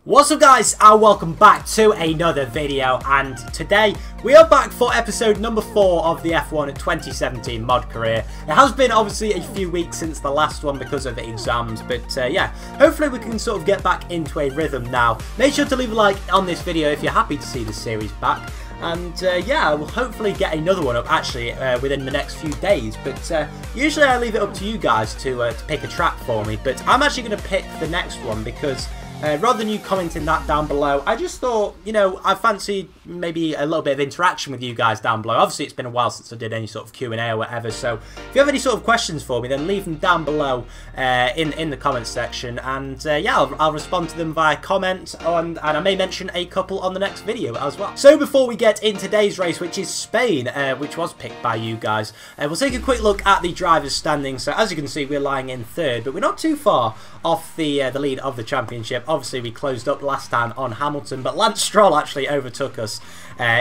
What's up guys, and welcome back to another video, and today we are back for episode number 4 of the F1 2017 mod career. It has been obviously a few weeks since the last one because of the exams, but yeah, hopefully we can sort of get back into a rhythm now. Make sure to leave a like on this video if you're happy to see the series back. And yeah, we'll hopefully get another one up actually within the next few days. But usually I leave it up to you guys to pick a track for me. But I'm actually going to pick the next one because rather than you commenting that down below, I just thought, you know, I fancied maybe a little bit of interaction with you guys down below. Obviously, it's been a while since I did any sort of Q&A or whatever. So if you have any sort of questions for me, then leave them down below in the comments section. And yeah, I'll respond to them via comment, and I may mention a couple on the next video as well. So before we get in today's race, which is Spain, which was picked by you guys, we'll take a quick look at the drivers' standings. So as you can see, we're lying in third, but we're not too far off the lead of the championship. Obviously, we closed up last time on Hamilton, but Lance Stroll actually overtook us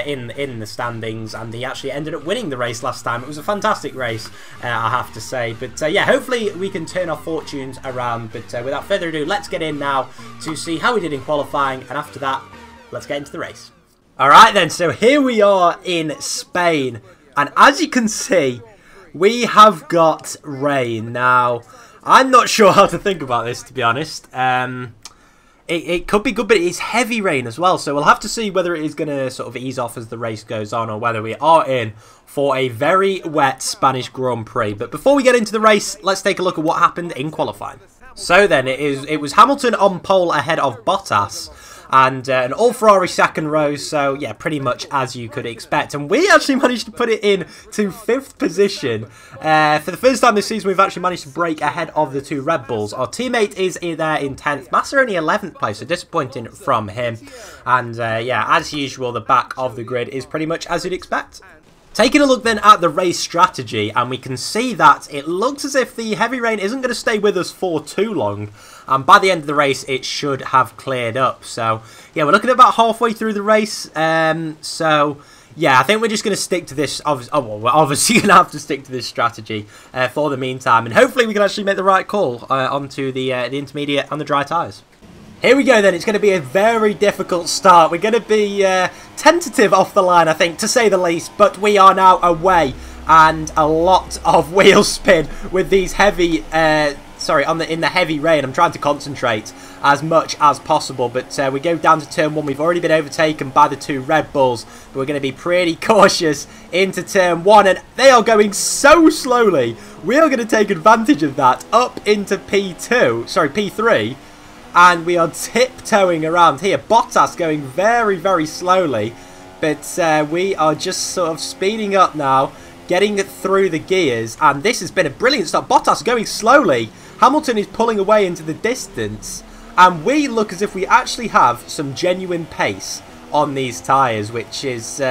in the standings, and he actually ended up winning the race last time. It was a fantastic race, I have to say. But yeah, hopefully we can turn our fortunes around. But without further ado, let's get in now to see how we did in qualifying, and after that, let's get into the race. Alright then, so here we are in Spain, and as you can see, we have got rain. Now, I'm not sure how to think about this, to be honest. It could be good, but it's heavy rain as well, so we'll have to see whether it is going to sort of ease off as the race goes on, or whether we are in for a very wet Spanish Grand Prix. But before we get into the race, let's take a look at what happened in qualifying. So then, it was Hamilton on pole ahead of Bottas, and an all-Ferrari second row, so yeah, pretty much as you could expect. And we actually managed to put it in to 5th position. For the first time this season, we've actually managed to break ahead of the 2 Red Bulls. Our teammate is there in 10th. Massa only 11th place, so disappointing from him. And yeah, as usual, the back of the grid is pretty much as you'd expect. Taking a look then at the race strategy, and we can see that it looks as if the heavy rain isn't going to stay with us for too long. And by the end of the race, it should have cleared up. So, yeah, we're looking at about halfway through the race. So, yeah, I think we're just going to stick to this. Well, we're obviously going to have to stick to this strategy for the meantime. And hopefully we can actually make the right call onto the intermediate and the dry tyres. Here we go then, it's going to be a very difficult start. We're going to be tentative off the line, I think, to say the least. But we are now away, and a lot of wheel spin with these heavy... in the heavy rain. I'm trying to concentrate as much as possible, but we go down to turn 1. We've already been overtaken by the 2 Red Bulls, but we're going to be pretty cautious into turn 1, and they are going so slowly. We are going to take advantage of that up into P3, and we are tiptoeing around here. Bottas going very, very slowly, but we are just sort of speeding up now, getting through the gears, and this has been a brilliant start. Bottas going slowly. Hamilton is pulling away into the distance, and we look as if we actually have some genuine pace on these tyres, which is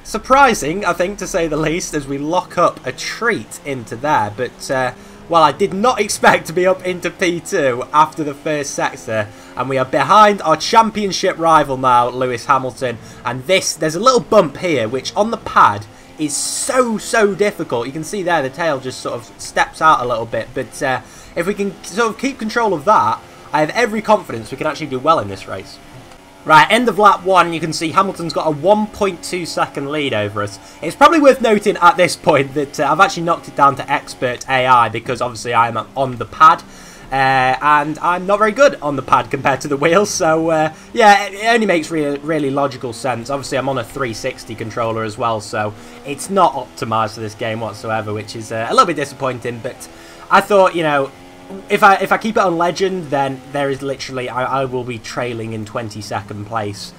surprising, I think, to say the least, as we lock up a treat into there. But, well, I did not expect to be up into P2 after the first sector, and we are behind our championship rival now, Lewis Hamilton. And there's a little bump here, which on the pad is so difficult. You can see there the tail just sort of steps out a little bit, but if we can sort of keep control of that, I have every confidence we can actually do well in this race. Right, end of lap 1, you can see Hamilton's got a 1.2 second lead over us. It's probably worth noting at this point that I've actually knocked it down to expert AI, because obviously I am on the pad. And I'm not very good on the pad compared to the wheels, so yeah, it only makes really logical sense. Obviously I'm on a 360 controller as well, so it's not optimised for this game whatsoever, which is a little bit disappointing. But I thought, you know, if I keep it on legend, then there is literally, I will be trailing in 22nd place,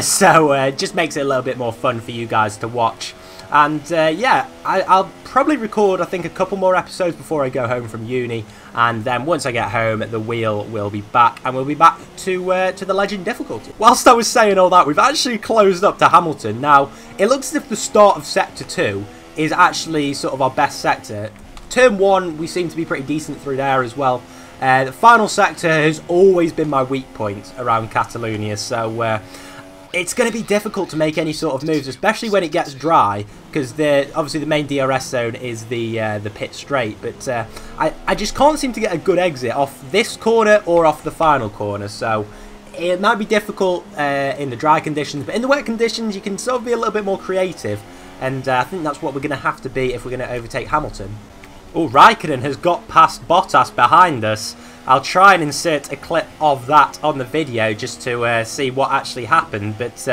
so it just makes it a little bit more fun for you guys to watch. And yeah, I'll probably record, I think, a couple more episodes before I go home from uni, and then once I get home, the wheel will be back, and we'll be back to the legend difficulty. Whilst I was saying all that, we've actually closed up to Hamilton. Now, it looks as if the start of Sector 2 is actually sort of our best sector. Turn 1, we seem to be pretty decent through there as well. The final sector has always been my weak point around Catalonia, so it's going to be difficult to make any sort of moves, especially when it gets dry, because obviously the main DRS zone is the pit straight. But I just can't seem to get a good exit off this corner or off the final corner, so it might be difficult in the dry conditions, but in the wet conditions you can sort of be a little bit more creative, and I think that's what we're going to have to be if we're going to overtake Hamilton. Oh, Raikkonen has got past Bottas behind us. I'll try and insert a clip of that on the video just to see what actually happened. But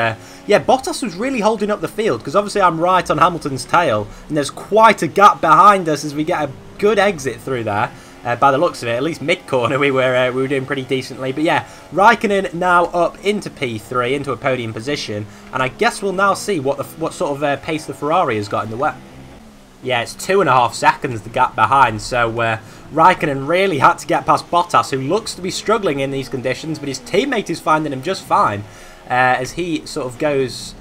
yeah, Bottas was really holding up the field because obviously I'm right on Hamilton's tail, and there's quite a gap behind us as we get a good exit through there. By the looks of it, at least mid-corner we were doing pretty decently. But yeah, Raikkonen now up into P3, into a podium position, and I guess we'll now see what sort of pace the Ferrari has got in the wet. Yeah, it's 2.5 seconds the gap behind, so Raikkonen really had to get past Bottas, who looks to be struggling in these conditions, but his teammate is finding him just fine as he sort of goes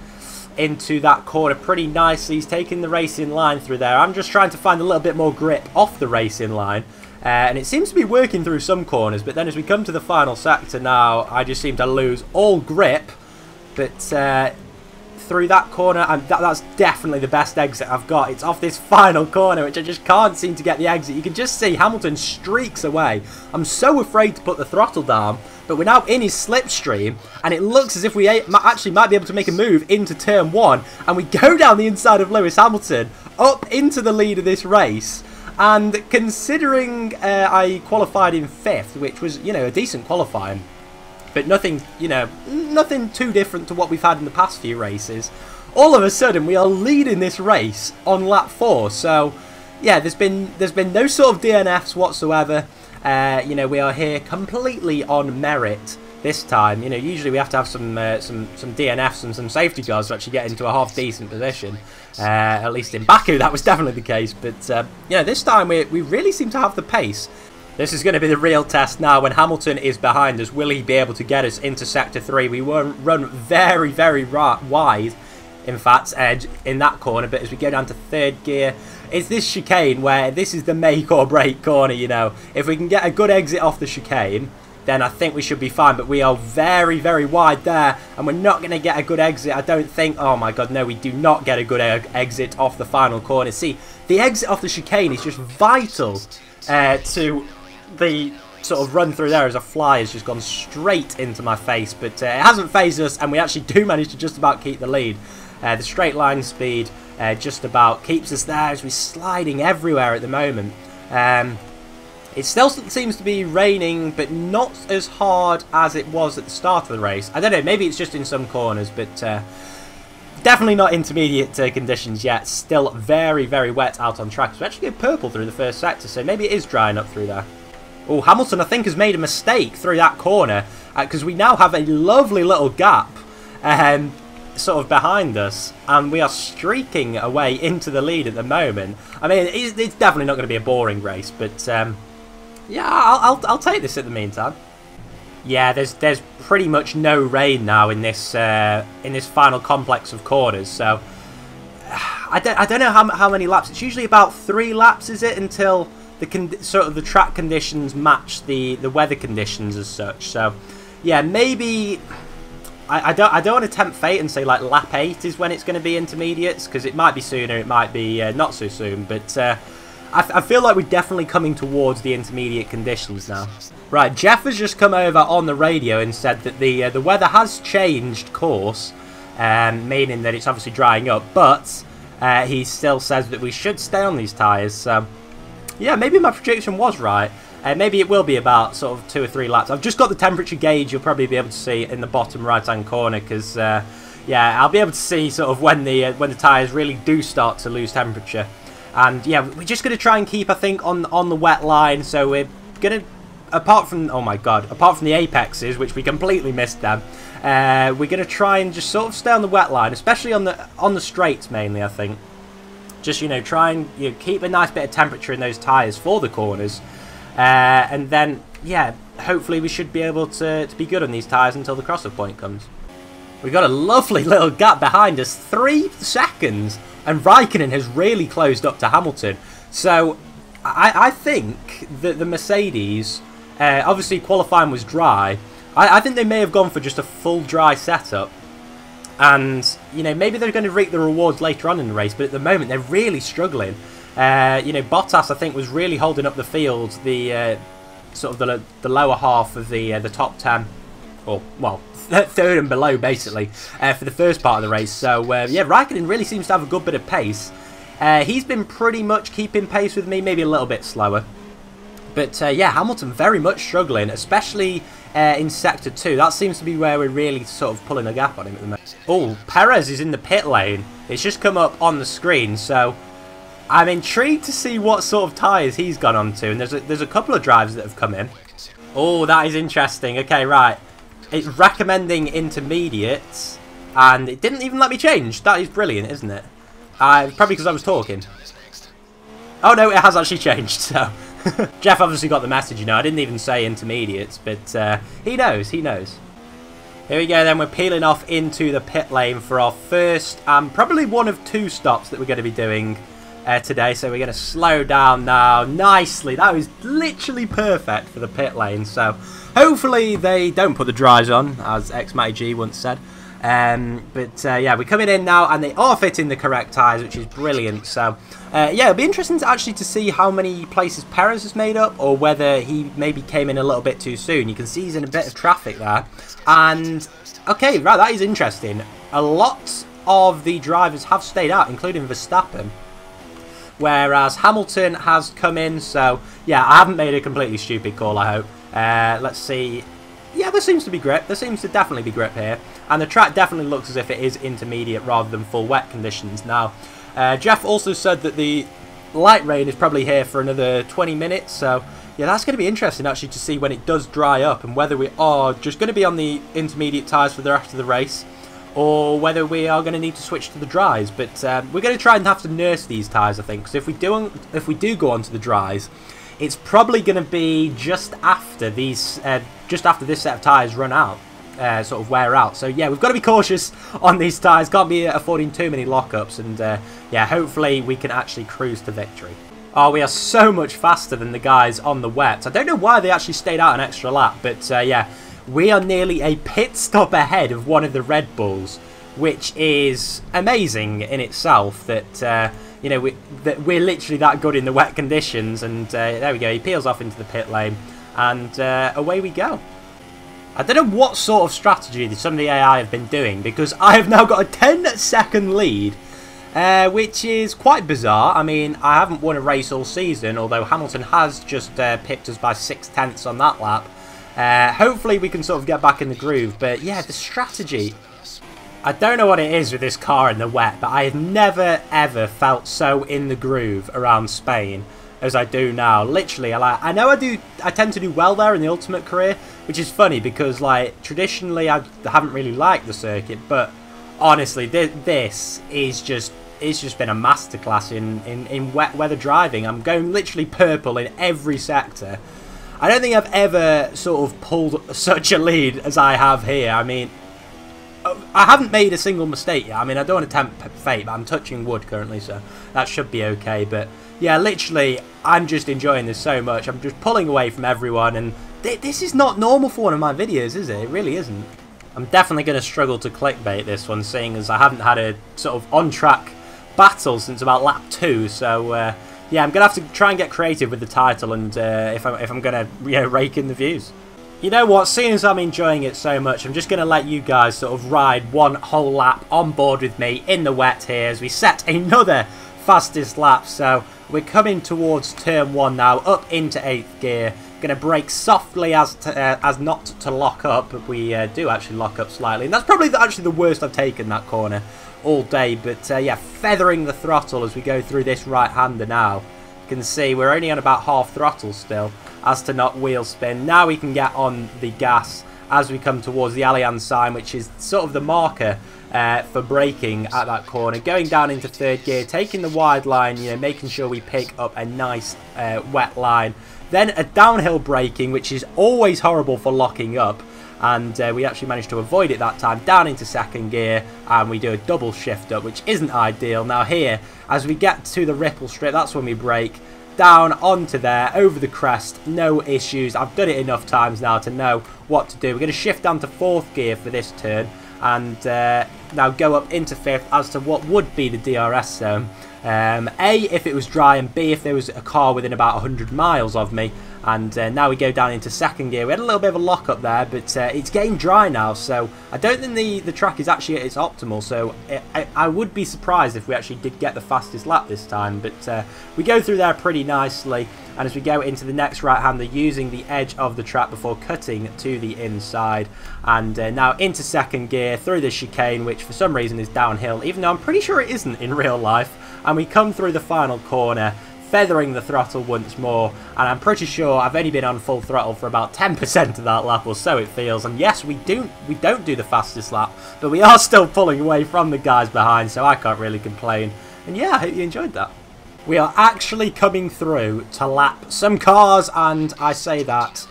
into that corner pretty nicely. He's taking the racing line through there. I'm just trying to find a little bit more grip off the racing line, and it seems to be working through some corners, but then as we come to the final sector now, I just seem to lose all grip, but through that corner, and that's definitely the best exit I've got. It's off this final corner, which I just can't seem to get the exit. You can just see Hamilton streaks away. I'm so afraid to put the throttle down, but we're now in his slipstream, and it looks as if we actually might be able to make a move into turn 1, and we go down the inside of Lewis Hamilton, up into the lead of this race. And considering I qualified in 5th, which was, you know, a decent qualifying, but nothing, you know, nothing too different to what we've had in the past few races. All of a sudden, we are leading this race on lap 4. So, yeah, there's been no sort of DNFs whatsoever. You know, we are here completely on merit this time. You know, usually we have to have some DNFs and some safety cars to actually get into a half decent position. At least in Baku, that was definitely the case. But you know, this time we really seem to have the pace. This is going to be the real test now when Hamilton is behind us. Will he be able to get us into Sector 3? We won't run very, very wide, in fact, in that corner. But as we go down to 3rd gear, it's this chicane where this is the make or break corner, you know. If we can get a good exit off the chicane, then I think we should be fine. But we are very, very wide there, and we're not going to get a good exit, I don't think. Oh my god, no, we do not get a good exit off the final corner. See, the exit off the chicane is just vital to the sort of run through there, as a fly has just gone straight into my face, but it hasn't phased us, and we actually do manage to just about keep the lead. The straight line speed just about keeps us there as we're sliding everywhere at the moment. It still seems to be raining, but not as hard as it was at the start of the race. I don't know, maybe it's just in some corners, but definitely not intermediate conditions yet. Still very, very wet out on track. We actually get purple through the first sector, so maybe it is drying up through there. Oh, Hamilton, I think, has made a mistake through that corner, because we now have a lovely little gap sort of behind us, and we are streaking away into the lead at the moment. I mean, it's definitely not going to be a boring race, but yeah, I'll take this at the meantime. Yeah, there's pretty much no rain now in this final complex of corners, so I don't know how many laps. It's usually about 3 laps, is it, until sort of the track conditions match the weather conditions as such. So yeah, maybe I don't want to tempt fate and say like lap 8 is when it's going to be intermediates, because it might be sooner, it might be not so soon, but I feel like we're definitely coming towards the intermediate conditions now. Right, Jeff has just come over on the radio and said that the weather has changed course, meaning that it's obviously drying up, but he still says that we should stay on these tyres. So yeah, maybe my prediction was right. Maybe it will be about sort of 2 or 3 laps. I've just got the temperature gauge. You'll probably be able to see in the bottom right-hand corner, because yeah, I'll be able to see sort of when the tyres really do start to lose temperature. And yeah, we're just going to try and keep, I think, on the wet line. So we're going to, apart from the apexes, which we completely missed them, we're going to try and just sort of stay on the wet line, especially on the straights mainly, I think. Just, you know, try and keep a nice bit of temperature in those tyres for the corners. And then, yeah, hopefully we should be able to be good on these tyres until the crossover point comes. We've got a lovely little gap behind us, 3 seconds, and Raikkonen has really closed up to Hamilton. So I think that the Mercedes, obviously qualifying was dry, I think they may have gone for just a full dry setup. And, you know, maybe they're going to reap the rewards later on in the race, but at the moment they're really struggling. You know, Bottas, I think, was really holding up the field, the sort of the lower half of the top 10. or, well, third and below, basically, for the first part of the race. So, yeah, Raikkonen really seems to have a good bit of pace. He's been pretty much keeping pace with me, maybe a little bit slower. But, yeah, Hamilton very much struggling, especially in Sector 2. That seems to be where we're really sort of pulling a gap on him at the moment. Oh, Perez is in the pit lane. It's just come up on the screen, so I'm intrigued to see what sort of tyres he's gone on to. And there's a couple of drivers that have come in. Oh, that is interesting. Okay, right. It's recommending intermediates, and it didn't even let me change. That is brilliant, isn't it? Probably because I was talking. Oh, no, it has actually changed, so... Jeff obviously got the message, you know. I didn't even say intermediates, but he knows, he knows. Here we go then, we're peeling off into the pit lane for our first, probably one of 2 stops that we're going to be doing today. So we're going to slow down now nicely. That was literally perfect for the pit lane. So hopefully they don't put the dries on, as X-Matty once said. But yeah, we're coming in now, and they are fitting the correct tyres, which is brilliant. So yeah, it'll be interesting to see how many places Perez has made up, or whether he maybe came in a little bit too soon. You can see he's in a bit of traffic there. And okay, right, that is interesting. A lot of the drivers have stayed out, including Verstappen, whereas Hamilton has come in. So yeah, I haven't made a completely stupid call, I hope. Let's see. Yeah, there seems to be grip. There seems to definitely be grip here. And the track definitely looks as if it is intermediate rather than full wet conditions. Now, Jeff also said that the light rain is probably here for another 20 minutes. So, yeah, that's going to be interesting actually to see when it does dry up, and whether we are just going to be on the intermediate tyres for the rest of the race, or whether we are going to need to switch to the dries. But we're going to try and have to nurse these tyres, I think, because if we do go onto the dries, it's probably going to be just after these, just after this set of tyres run out, sort of wear out. So yeah, we've got to be cautious on these tyres. Can't be affording too many lockups, and yeah, hopefully we can actually cruise to victory. Oh, we are so much faster than the guys on the wet. I don't know why they actually stayed out an extra lap, but yeah, we are nearly a pit stop ahead of one of the Red Bulls, which is amazing in itself. That you know, we're literally that good in the wet conditions. And there we go, he peels off into the pit lane, and away we go. I don't know what sort of strategy some of the AI have been doing, because I have now got a 10-second lead, which is quite bizarre. I mean, I haven't won a race all season, although Hamilton has just pipped us by 6/10 on that lap. Hopefully we can sort of get back in the groove, but yeah, the strategy... I don't know what it is with this car in the wet, but I have never ever felt so in the groove around Spain as I do now. Literally, I know I tend to do well there in the Ultimate career, which is funny because like traditionally I haven't really liked the circuit, but honestly this is just, it's just been a masterclass in wet weather driving. I'm going literally purple in every sector. I don't think I've ever sort of pulled such a lead as I have here. I mean, I haven't made a single mistake yet. I mean, I don't want to tempt fate, but I'm touching wood currently, so that should be okay. But yeah, literally, I'm just enjoying this so much. I'm just pulling away from everyone, and this is not normal for one of my videos, is it? It really isn't. I'm definitely going to struggle to clickbait this one, seeing as I haven't had a sort of on-track battle since about lap 2. So yeah, I'm going to have to try and get creative with the title, and if I'm going to rake in the views. You know what, seeing as I'm enjoying it so much, I'm just going to let you guys sort of ride one whole lap on board with me in the wet here as we set another fastest lap. So we're coming towards turn 1 now, up into 8th gear. Going to brake softly as not to lock up, but we do actually lock up slightly. And that's probably actually the worst I've taken that corner all day. But yeah, feathering the throttle as we go through this right-hander now. You can see we're only on about half throttle still, as to not wheel spin. Now we can get on the gas as we come towards the Allianz sign, which is sort of the marker for braking at that corner. Going down into 3rd gear, taking the wide line, making sure we pick up a nice wet line. Then a downhill braking, which is always horrible for locking up. And we actually managed to avoid it that time, down into 2nd gear, and we do a double shift up, which isn't ideal. Now here, as we get to the ripple strip, that's when we brake. Down onto there, over the crest, no issues. I've done it enough times now to know what to do. We're going to shift down to 4th gear for this turn, and now go up into 5th as to what would be the DRS zone. A, if it was dry, and B, if there was a car within about 100 miles of me. And now we go down into second gear. We had a little bit of a lock up there, but it's getting dry now, so I don't think the track is actually at its optimal, so I would be surprised if we actually did get the fastest lap this time, but we go through there pretty nicely. And as we go into the next right-hander, using the edge of the track before cutting to the inside. And now into second gear, through the chicane, which for some reason is downhill, even though I'm pretty sure it isn't in real life. And we come through the final corner, feathering the throttle once more, and I'm pretty sure I've only been on full throttle for about 10% of that lap, or so it feels. And yes, we don't do the fastest lap, but we are still pulling away from the guys behind, so I can't really complain. And yeah, I hope you enjoyed that. We are actually coming through to lap some cars, and I say that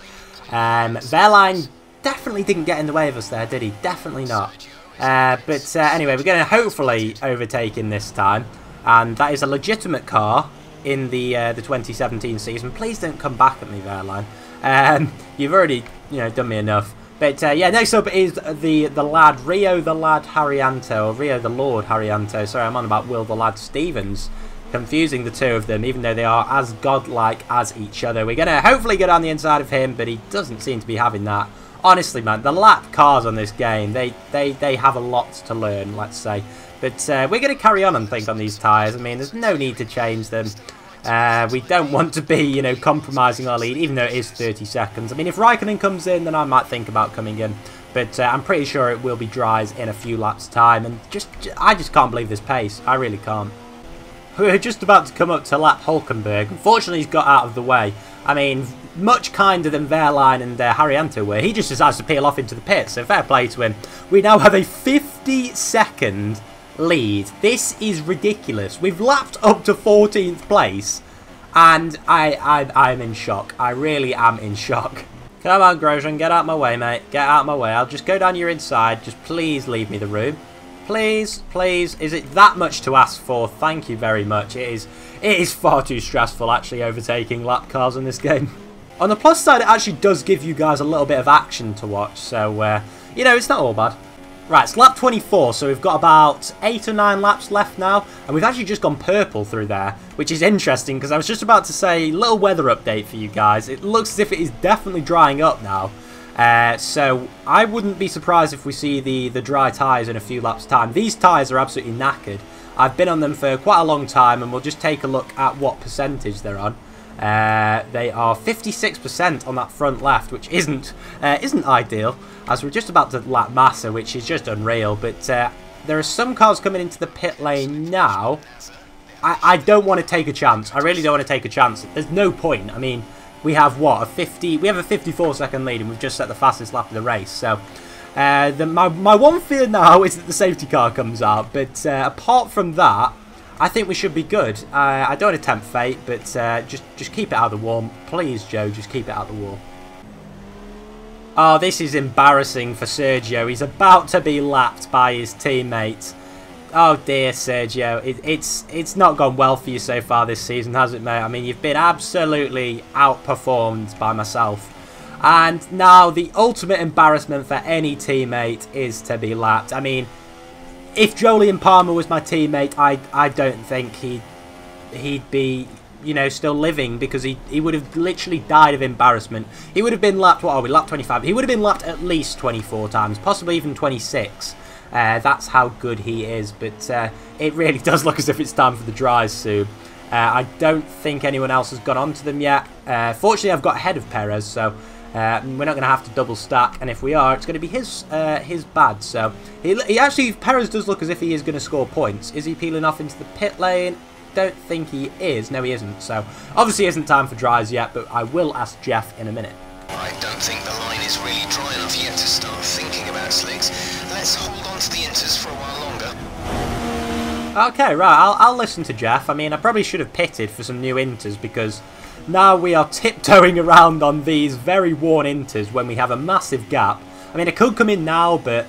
Wehrlein definitely didn't get in the way of us there, did he? Definitely not. But anyway, we're going to hopefully overtake him this time, and that is a legitimate car in the 2017 season. Please don't come back at me, Wehrlein. You've already, done me enough. But yeah, next up is the lad Rio the lad Haryanto, or Rio the Lord Haryanto. Sorry, I'm on about Will the lad Stevens. Confusing the two of them, even though they are as godlike as each other. We're going to hopefully get on the inside of him, but he doesn't seem to be having that. Honestly, man, the lap cars on this game, they have a lot to learn, let's say. But we're going to carry on, I think, on these tyres. I mean, there's no need to change them. We don't want to be, compromising our lead, even though it is 30 seconds. I mean, if Raikkonen comes in, then I might think about coming in. But I'm pretty sure it will be dries in a few laps' time. And I just can't believe this pace. I really can't. We're just about to come up to lap Hulkenberg. Unfortunately, he's got out of the way. I mean, much kinder than Wehrlein and Haryanto were. He just decides to peel off into the pits, so fair play to him. We now have a 50-second lead. This is ridiculous. We've lapped up to 14th place, and I'm in shock. I really am in shock. Come on, Grosjean, get out of my way, mate. Get out of my way. I'll just go down your inside. Just please leave me the room. Please, please. Is it that much to ask for? Thank you very much. It is far too stressful actually overtaking lap cars in this game. On the plus side, it actually does give you guys a little bit of action to watch, so it's not all bad. Right, it's lap 24, so we've got about 8 or 9 laps left now, and we've actually just gone purple through there, which is interesting because I was just about to say, little weather update for you guys. It looks as if it is definitely drying up now. So I wouldn't be surprised if we see the dry tyres in a few laps' time. These tyres are absolutely knackered. I've been on them for quite a long time, and we'll just take a look at what percentage they're on. They are 56% on that front left, which isn't ideal, as we're just about to lap Massa, which is just unreal. But there are some cars coming into the pit lane now. I don't want to take a chance. I really don't want to take a chance. There's no point. I mean, we have what, we have a 54-second lead, and we've just set the fastest lap of the race. So my one fear now is that the safety car comes out. But apart from that, I think we should be good. I don't want to tempt fate, but just keep it out of the wall. Please, Joe, just keep it out of the wall. Oh, this is embarrassing for Sergio. He's about to be lapped by his teammates. Oh dear, Sergio. It's not gone well for you so far this season, has it, mate? I mean, you've been absolutely outperformed by myself. And now the ultimate embarrassment for any teammate is to be lapped. I mean, if Jolyon Palmer was my teammate, I don't think he'd be, still living, because he would have literally died of embarrassment. He would have been lapped, what are we, lap 25? He would have been lapped at least 24 times, possibly even 26. That's how good he is, but it really does look as if it's time for the dries soon. I don't think anyone else has got onto them yet. Fortunately, I've got ahead of Perez, so we're not going to have to double stack, and if we are, it's going to be his bad. So he actually, Perez does look as if he is going to score points. Is he peeling off into the pit lane? Don't think he is. No, he isn't. So obviously, isn't time for dries yet, but I will ask Jeff in a minute. I don't think the line is really dry enough yet to start thinking about slicks. Let's hold on to the inters for a while longer. Okay, right, I'll listen to Jeff. I mean, I probably should have pitted for some new inters, because now we are tiptoeing around on these very worn inters when we have a massive gap. I mean, I could come in now, but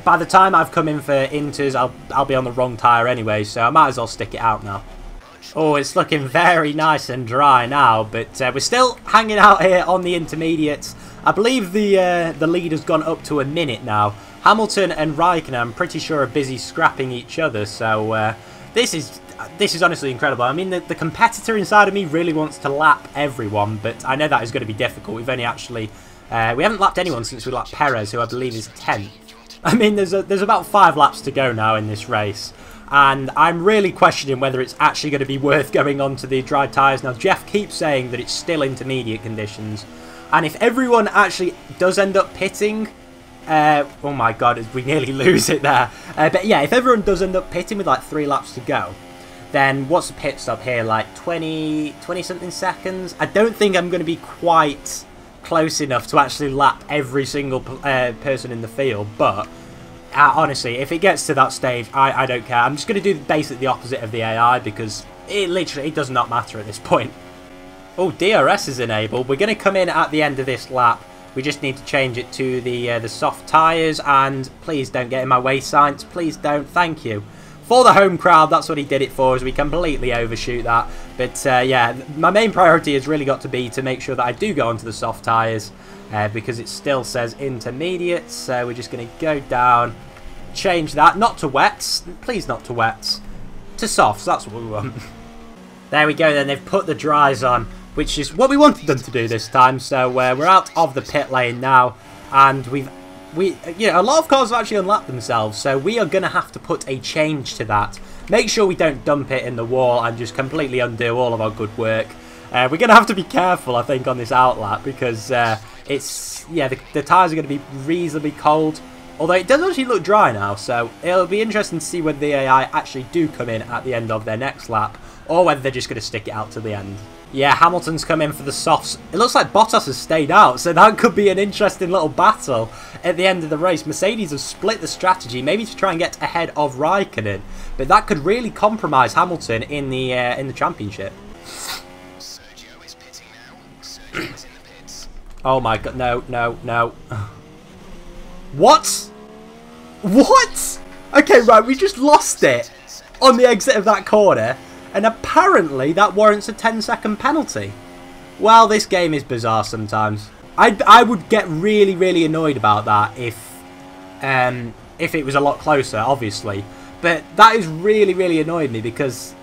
by the time I've come in for inters, I'll be on the wrong tyre anyway, so I might as well stick it out now. Oh, it's looking very nice and dry now, but we're still hanging out here on the intermediates. I believe the lead has gone up to a minute now. Hamilton and Raikkonen, I'm pretty sure, are busy scrapping each other, so this is this is honestly incredible. I mean, the competitor inside of me really wants to lap everyone, but I know that is going to be difficult. We've only actually... we haven't lapped anyone since we lapped Perez, who I believe is 10th. I mean, there's about 5 laps to go now in this race. And I'm really questioning whether it's actually going to be worth going on to the dry tyres. Now, Jeff keeps saying that it's still intermediate conditions. And if everyone actually does end up pitting... oh my god, we nearly lose it there. But yeah, if everyone does end up pitting with like 3 laps to go, then what's the pit stop here? Like 20-something seconds? I don't think I'm going to be quite close enough to actually lap every single person in the field. But honestly, if it gets to that stage, I don't care. I'm just going to do basically the opposite of the AI because it does not matter at this point. Oh, DRS is enabled. We're going to come in at the end of this lap. We just need to change it to the soft tyres, and please don't get in my way, Science. Please don't. Thank you. For the home crowd, that's what he did it for, as we completely overshoot that. But yeah, my main priority has really got to be to make sure that I do go onto the soft tyres, because it still says intermediate. So we're just going to go down, change that, not to wets, please not to wets, to softs. That's what we want. There we go. Then they've put the dries on, which is what we wanted them to do this time. So we're out of the pit lane now, and a lot of cars have actually unlapped themselves, so we are going to have to put a change to that. Make sure we don't dump it in the wall and just completely undo all of our good work. We're going to have to be careful, I think, on this outlap, because the tyres are going to be reasonably cold. Although it does actually look dry now, so it'll be interesting to see whether the AI actually do come in at the end of their next lap, or whether they're just going to stick it out to the end. Yeah, Hamilton's come in for the softs. It looks like Bottas has stayed out, so that could be an interesting little battle at the end of the race. Mercedes have split the strategy, maybe to try and get ahead of Raikkonen, but that could really compromise Hamilton in the championship. Sergio is pitting now. Sergio is in the pits. Oh my god, no. What? What? Okay, right, we just lost it on the exit of that corner. And apparently that warrants a 10-second penalty. Well, this game is bizarre sometimes. I would get really, really annoyed about that if it was a lot closer, obviously. But that is really, really annoyed me because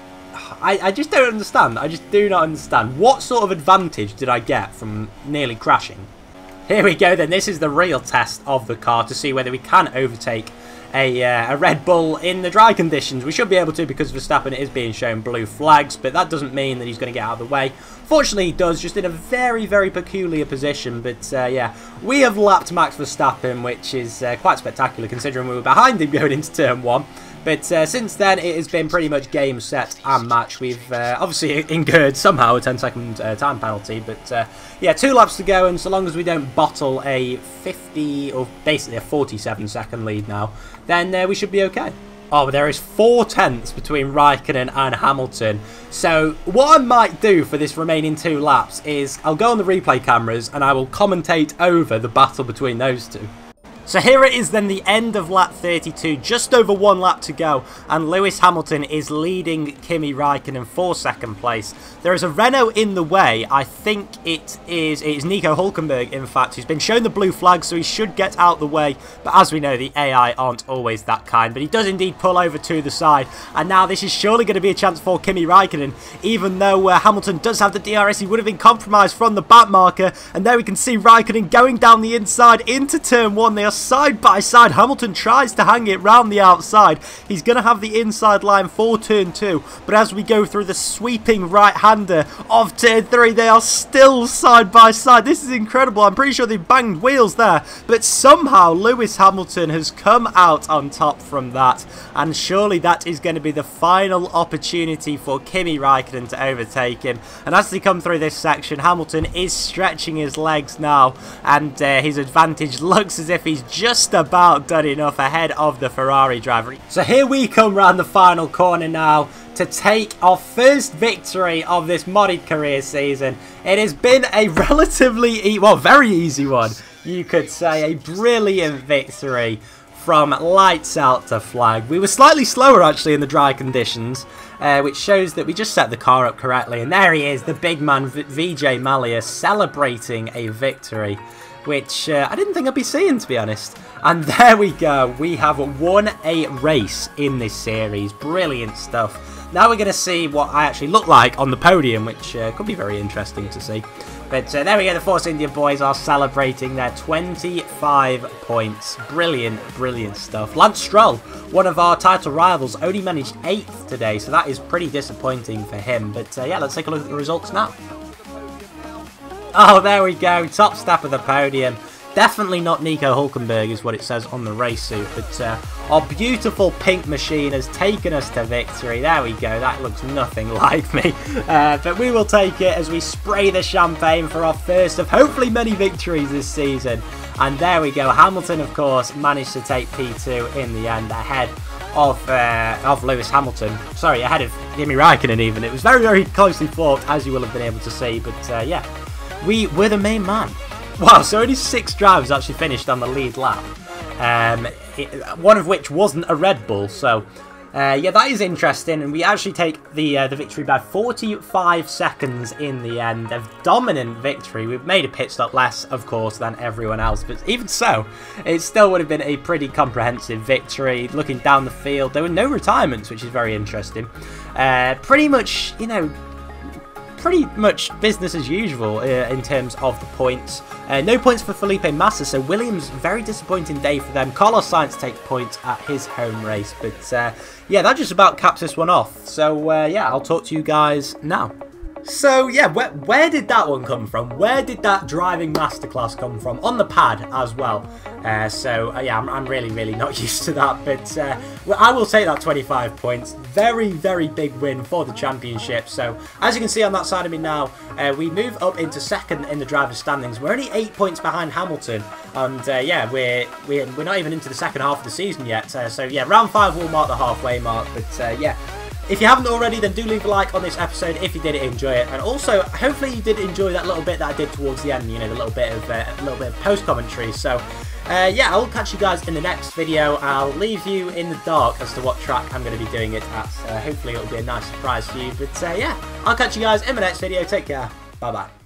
I just don't understand. I just do not understand. What sort of advantage did I get from nearly crashing? Here we go then. This is the real test of the car to see whether we can overtake a Red Bull in the dry conditions. We should be able to because Verstappen is being shown blue flags, but that doesn't mean that he's going to get out of the way. Fortunately, he does, just in a very, very peculiar position. But yeah, we have lapped Max Verstappen, which is quite spectacular considering we were behind him going into turn 1. But since then, it has been pretty much game, set, and match. We've obviously incurred somehow a 10-second time penalty. But yeah, 2 laps to go, and so long as we don't bottle a 50 or basically a 47-second lead now, then we should be okay. Oh, but there is 4 tenths between Raikkonen and Hamilton. So what I might do for this remaining 2 laps is I'll go on the replay cameras and I will commentate over the battle between those two. So here it is then, the end of lap 32, just over 1 lap to go, and Lewis Hamilton is leading Kimi Raikkonen for 2nd place. There is a Renault in the way. I think it is Nico Hülkenberg, in fact, who's been shown the blue flag, so he should get out the way, but as we know, the AI aren't always that kind, but he does indeed pull over to the side, and now this is surely going to be a chance for Kimi Raikkonen, even though Hamilton does have the DRS. He would have been compromised from the back marker, and there we can see Raikkonen going down the inside into turn 1. They are side by side. Hamilton tries to hang it round the outside. He's going to have the inside line for turn 2, but as we go through the sweeping right-hander of turn 3, they are still side by side. This is incredible. I'm pretty sure they banged wheels there, but somehow Lewis Hamilton has come out on top from that, and surely that is going to be the final opportunity for Kimi Raikkonen to overtake him. And as they come through this section, Hamilton is stretching his legs now, and his advantage looks as if he's just about done enough ahead of the Ferrari driver. So here we come round the final corner now to take our first victory of this modded career season. It has been a relatively, very easy one, you could say. A brilliant victory from lights out to flag. We were slightly slower actually in the dry conditions, which shows that we just set the car up correctly. And there he is, the big man Vijay Mallya, celebrating a victory, which I didn't think I'd be seeing, to be honest. And there we go. We have won a race in this series. Brilliant stuff. now we're going to see what I actually look like on the podium, which could be very interesting to see. But there we go, the Force India boys are celebrating their 25 points. Brilliant, brilliant stuff. Lance Stroll, one of our title rivals, only managed 8th today, so that is pretty disappointing for him. But yeah, let's take a look at the results now. Oh, there we go, top step of the podium. Definitely not Nico Hulkenberg is what it says on the race suit, but our beautiful pink machine has taken us to victory. There we go, that looks nothing like me. But we will take it as we spray the champagne for our first of hopefully many victories this season. And there we go, Hamilton of course managed to take P2 in the end ahead of Lewis Hamilton. Sorry, ahead of Kimi Raikkonen even. It was very, very closely fought, as you will have been able to see, but yeah, we were the main man. Wow, so only 6 drivers actually finished on the lead lap, one of which wasn't a Red Bull, so yeah, that is interesting, and we actually take the victory by 45 seconds in the end. A dominant victory. We've made a pit stop less, of course, than everyone else, but even so, it still would have been a pretty comprehensive victory. Looking down the field, there were no retirements, which is very interesting. Pretty much, you know, pretty much business as usual in terms of the points. No points for Felipe Massa, so Williams, very disappointing day for them. Carlos Sainz takes points at his home race, but yeah, that just about caps this one off. So yeah, I'll talk to you guys now. So yeah, where did that one come from? Where did that driving masterclass come from? On the pad as well. So yeah, I'm really, really not used to that, but well, I will take that 25 points. Very, very big win for the championship. So as you can see on that side of me now, we move up into 2nd in the driver's standings. We're only 8 points behind Hamilton, and yeah, we're not even into the second half of the season yet. So yeah, round 5 will mark the halfway mark, but yeah. If you haven't already, then do leave a like on this episode if you did enjoy it, and also hopefully you did enjoy that little bit that I did towards the end. You know, the little bit of post commentary. So yeah, I'll catch you guys in the next video. I'll leave you in the dark as to what track I'm going to be doing it at. Hopefully it'll be a nice surprise for you. But yeah, I'll catch you guys in the next video. Take care. Bye bye.